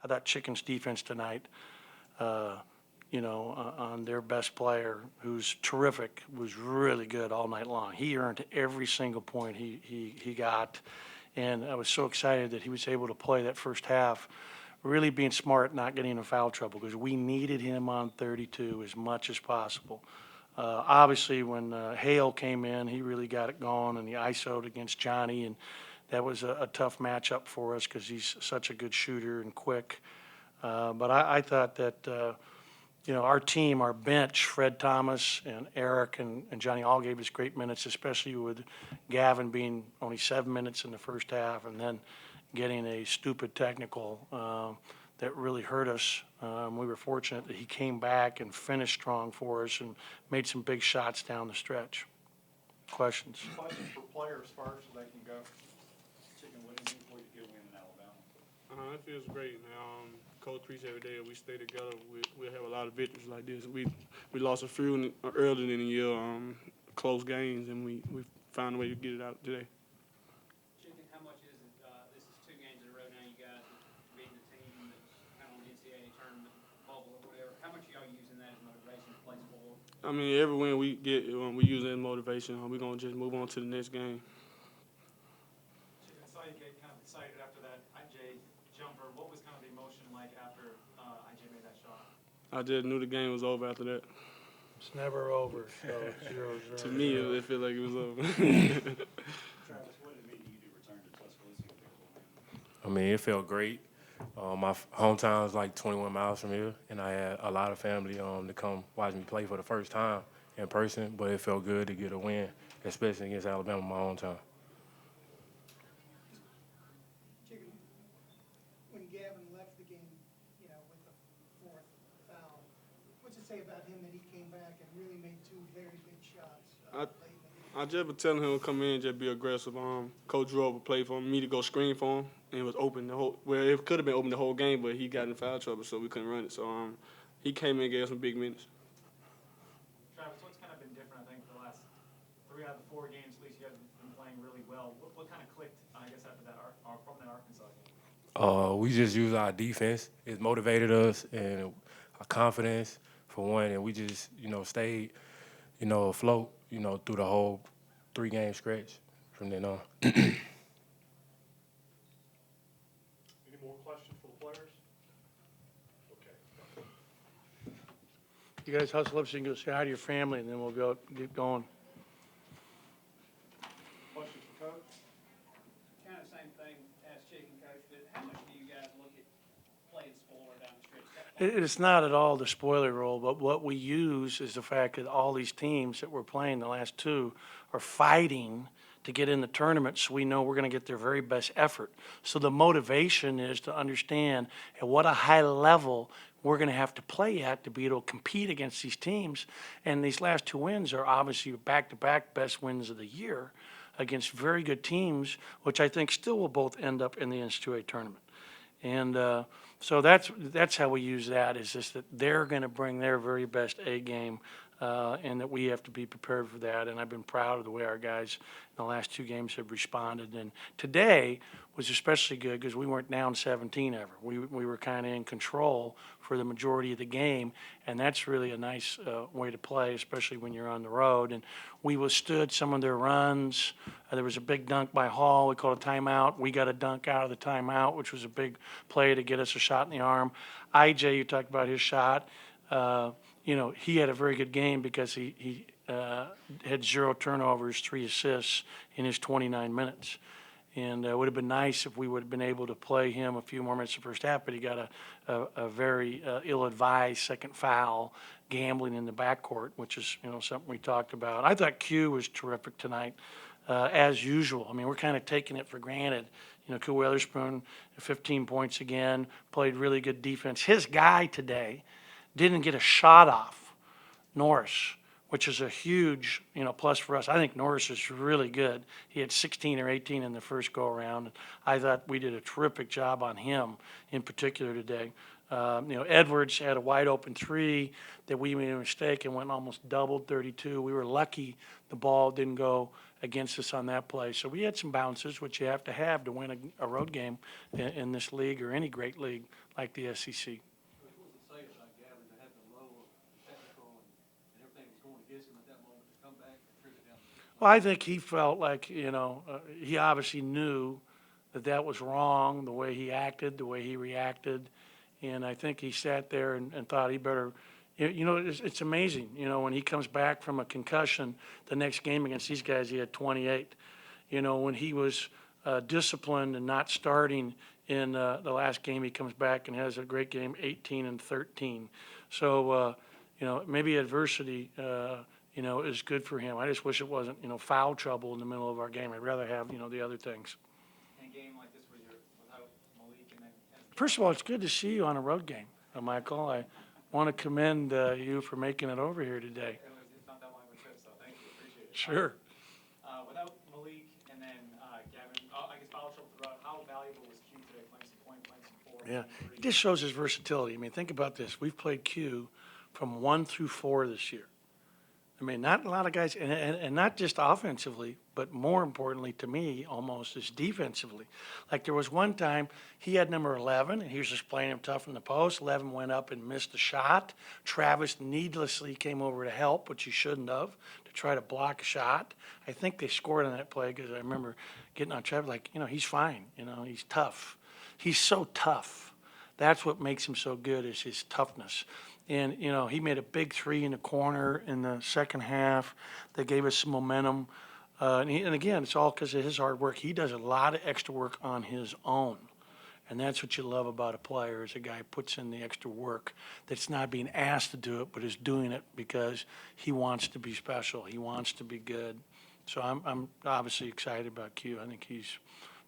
I thought Chicken's defense tonight, on their best player, who's terrific, was really good all night long. He earned every single point he got, and I was so excited that he was able to play that first half, really being smart, not getting in foul trouble, because we needed him on 32 as much as possible. Obviously, when Hale came in, he really got it going, and he ISO'd against Johnny, and that was a tough matchup for us because he's such a good shooter and quick. But I thought that, our team, our bench, Fred Thomas and Eric and Johnny all gave us great minutes, especially with Gavin being only 7 minutes in the first half and then getting a stupid technical that really hurt us. We were fortunate that he came back and finished strong for us and made some big shots down the stretch. Questions? Questions for players first, so they can go. Chicken, what do you think we get a win in Alabama? It feels great. Coach preach every day. If we stay together, we'll have a lot of victories like this. We lost a few early in the year, close games, and we found a way to get it out today. Chicken, how much is it? This is 2 games in a row now. You guys beating the team that's kind of on the NCAA tournament bubble or whatever. How much are y'all using that as motivation to play forward? Every win we get, we use it as motivation. We're gonna just move on to the next game. Chicken, I saw you get kind of excited after that IJ jumper. What was kind of the emotion like after IJ made that shot? I just knew the game was over after that. It's never over, so 0-0. To me, it felt like it was over. Travis, what did it mean to you to return to Tuscaloosa and pick up a win? It felt great. My hometown is like 21 miles from here, and I had a lot of family to come watch me play for the first time in person, but it felt good to get a win, especially against Alabama, my hometown. Chicken, when Gavin left the game, with the 4th foul, what's it say about him that he came back and really made 2 very big shots late in the game? I just been telling him to come in and just be aggressive. Coach drew up a play for me to go screen for him, and it was open it could have been open the whole game, but he got in foul trouble, so we couldn't run it. So he came in and gave us some big minutes. Travis, what's kind of been different, I think, the last 3 out of the 4 games, at least you guys have been playing really well. What kind of clicked, I guess, after that from that Arkansas game? We just used our defense. It motivated us and our confidence for one, and we just, stayed, afloat, through the whole 3-game stretch from then on. Any more questions for the players? Okay. You guys hustle up so you can go say hi to your family, and then we'll keep going. Questions for Coach? Kind of same thing as Chicken, Coach, but how much do you guys look at playing spoiler down the stretch? It's not at all the spoiler role, but what we use is the fact that all these teams that we're playing, the last 2, are fighting to get in the tournament, so we know we're going to get their very best effort. So the motivation is to understand at what a high level we're going to have to play at to be able to compete against these teams. And these last 2 wins are obviously back-to-back best wins of the year against very good teams, which I think still will both end up in the NCAA tournament. And so that's how we use that, is just that they're going to bring their very best A game, and that we have to be prepared for that. And I've been proud of the way our guys in the last 2 games have responded. And today was especially good because we weren't down 17 ever. We were kind of in control for the majority of the game, and that's really a nice way to play, especially when you're on the road. And we withstood some of their runs. There was a big dunk by Hall. We called a timeout. We got a dunk out of the timeout, which was a big play to get us a shot in the arm. IJ, you talked about his shot. He had a very good game because he had 0 turnovers, 3 assists in his 29 minutes. And it would have been nice if we would have been able to play him a few more minutes in the first half, but he got a very ill-advised second foul, gambling in the backcourt, which is, something we talked about. I thought Q was terrific tonight, as usual. We're kind of taking it for granted. Q Weatherspoon, 15 points again, played really good defense. His guy today didn't get a shot off, Norris, which is a huge, plus for us. I think Norris is really good. He had 16 or 18 in the first go-around. I thought we did a terrific job on him in particular today. Edwards had a wide open three that we made a mistake and went almost doubled 32. We were lucky the ball didn't go against us on that play. So we had some bounces, which you have to win a road game in this league or any great league like the SEC. What was it say about Gavin to have the low technical and everything was going against him at that moment to come back and trip it down? Well, I think he felt like, he obviously knew that was wrong, the way he acted, the way he reacted. And I think he sat there and thought he better, it's amazing, when he comes back from a concussion, the next game against these guys, he had 28. When he was disciplined and not starting in the last game, he comes back and has a great game, 18 and 13. So, maybe adversity, is good for him. I just wish it wasn't, foul trouble in the middle of our game. I'd rather have, the other things. In a game like this where you're without Malik and then. First of all, it's good to see you on a road game, Michael. I want to commend you for making it over here today. It's not that long of a trip, so thank you, appreciate it. Sure. Without Malik and then Gavin, I guess foul trouble throughout, how valuable was Q today, playing some point, playing some four? Yeah, playing it three? just shows his versatility. I mean, think about this. We've played Q from 1 through 4 this year. I mean, not a lot of guys, and not just offensively, but more importantly to me, almost, is defensively. Like there was one time, he had number 11, and he was just playing him tough in the post. 11 went up and missed a shot. Travis needlessly came over to help, which he shouldn't have, to try to block a shot. I think they scored on that play because I remember getting on Travis, like, he's fine. He's tough. He's so tough. That's what makes him so good is his toughness. And, he made a big three in the corner in the second half that gave us some momentum. And again, it's all because of his hard work. He does a lot of extra work on his own. And that's what you love about a player is a guy who puts in the extra work that's not being asked to do it, but is doing it because he wants to be special. He wants to be good. So I'm obviously excited about Q. I think he's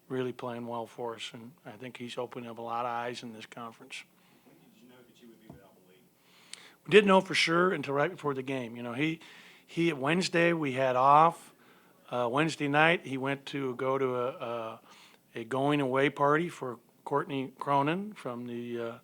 really playing well for us, and I think he's opening up a lot of eyes in this conference. When did you know that you would be without Malik? We didn't know for sure until right before the game. He Wednesday we had off. Wednesday night he went to go to a going away party for Courtney Cronin from the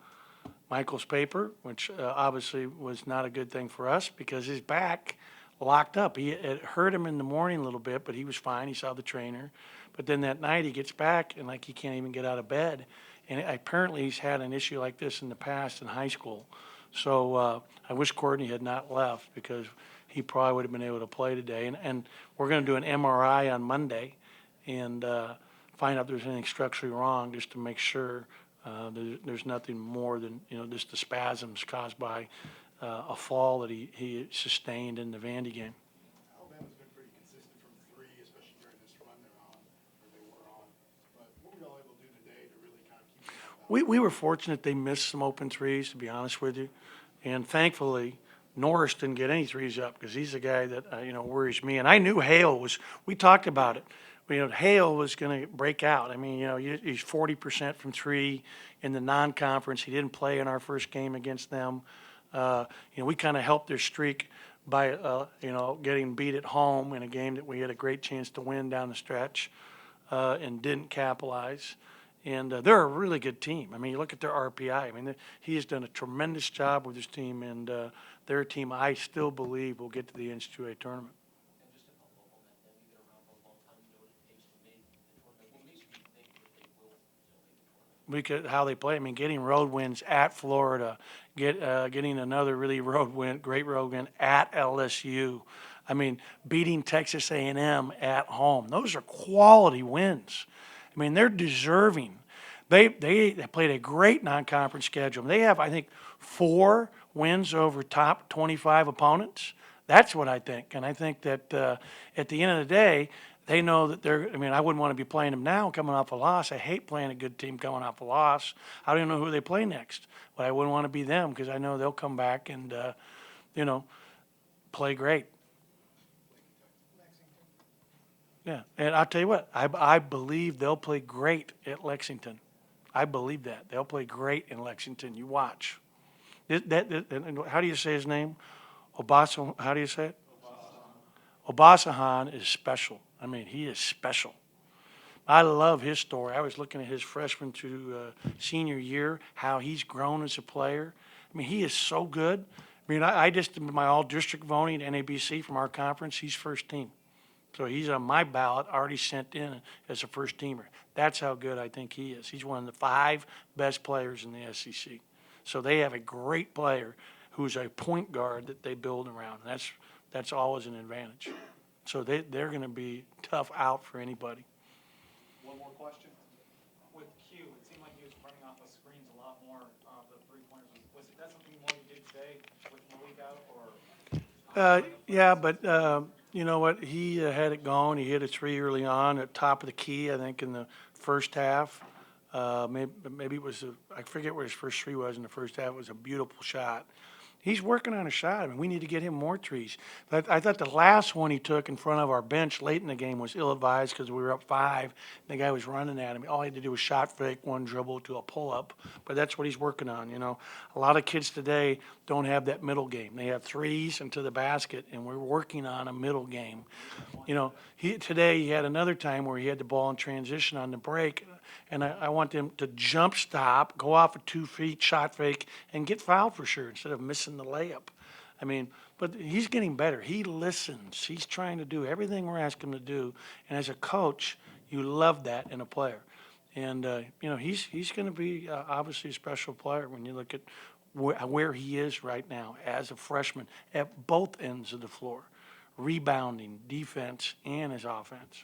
Michael's paper, which obviously was not a good thing for us because his back locked up. It hurt him in the morning a little bit, but he was fine. He saw the trainer. But then that night he gets back and he can't even get out of bed. And apparently he's had an issue like this in the past in high school. So I wish Courtney had not left because he probably would have been able to play today. And we're going to do an MRI on Monday and find out if there's anything structurally wrong just to make sure there's nothing more than, just the spasms caused by a fall that he sustained in the Vandy game. Alabama's been pretty consistent from three, especially during this run they're on, or they were on. But what were y'all able to do today to really kind of keep them out? We were fortunate they missed some open threes, to be honest with you. And thankfully, Norris didn't get any threes up because he's a guy that, worries me. And I knew Hale we talked about it. Hale was going to break out. I mean, he's 40% from three in the non-conference. He didn't play in our first game against them. We kind of helped their streak by, getting beat at home in a game that we had a great chance to win down the stretch and didn't capitalize. And they're a really good team. I mean, you look at their RPI. I mean, he has done a tremendous job with his team, and their team, I still believe, will get to the NCAA tournament. And just to follow up on that, then you've been around for a long time, you know what it takes to make the tournament. What makes you think that they will make the tournament? Because how they play. I mean, getting road wins at Florida, getting another really great road win at LSU. I mean, beating Texas A&M at home. Those are quality wins. I mean, they're deserving. They played a great non-conference schedule. They have, I think, 4 wins over top 25 opponents. That's what I think. And I think that at the end of the day, they know that I wouldn't want to be playing them now coming off a loss. I hate playing a good team coming off a loss. I don't even know who they play next. But I wouldn't want to be them because I know they'll come back and, play great. Yeah, and I'll tell you what, I believe they'll play great at Lexington. I believe that. They'll play great in Lexington. You watch. And how do you say his name? Obasa, how do you say it? Obasahan is special. I mean, he is special. I love his story. I was looking at his freshman to senior year, how he's grown as a player. I mean, he is so good. I mean, I just did my all-district voting at NABC from our conference. He's first team. So he's on my ballot, already sent in as a first teamer. That's how good I think he is. He's one of the 5 best players in the SEC. So they have a great player who's a point guard that they build around. That's always an advantage. So they're going to be tough out for anybody. One more question. With Q, it seemed like he was running off of screens a lot more, the three-pointers. Was that something more you did today with Malik out, or? Yeah, but you know what? He had it going. He hit a 3 early on at top of the key, I think, in the first half. Maybe it was, I forget where his first 3 was in the first half. It was a beautiful shot. He's working on a shot. I mean, we need to get him more threes. But I thought the last one he took in front of our bench late in the game was ill-advised because we were up 5. And the guy was running at him. All he had to do was shot fake, one dribble to a pull-up. But that's what he's working on, you know. A lot of kids today don't have that middle game. They have threes into the basket, and we're working on a middle game. You know, today he had another time where he had the ball in transition on the break, and I want him to jump stop, go off of 2 feet, shot fake, and get fouled for sure instead of missing the layup. I mean, but he's getting better. He listens. He's trying to do everything we're asking him to do. And as a coach, you love that in a player. And, you know, he's going to be obviously a special player when you look at where he is right now as a freshman at both ends of the floor, rebounding, defense, and his offense.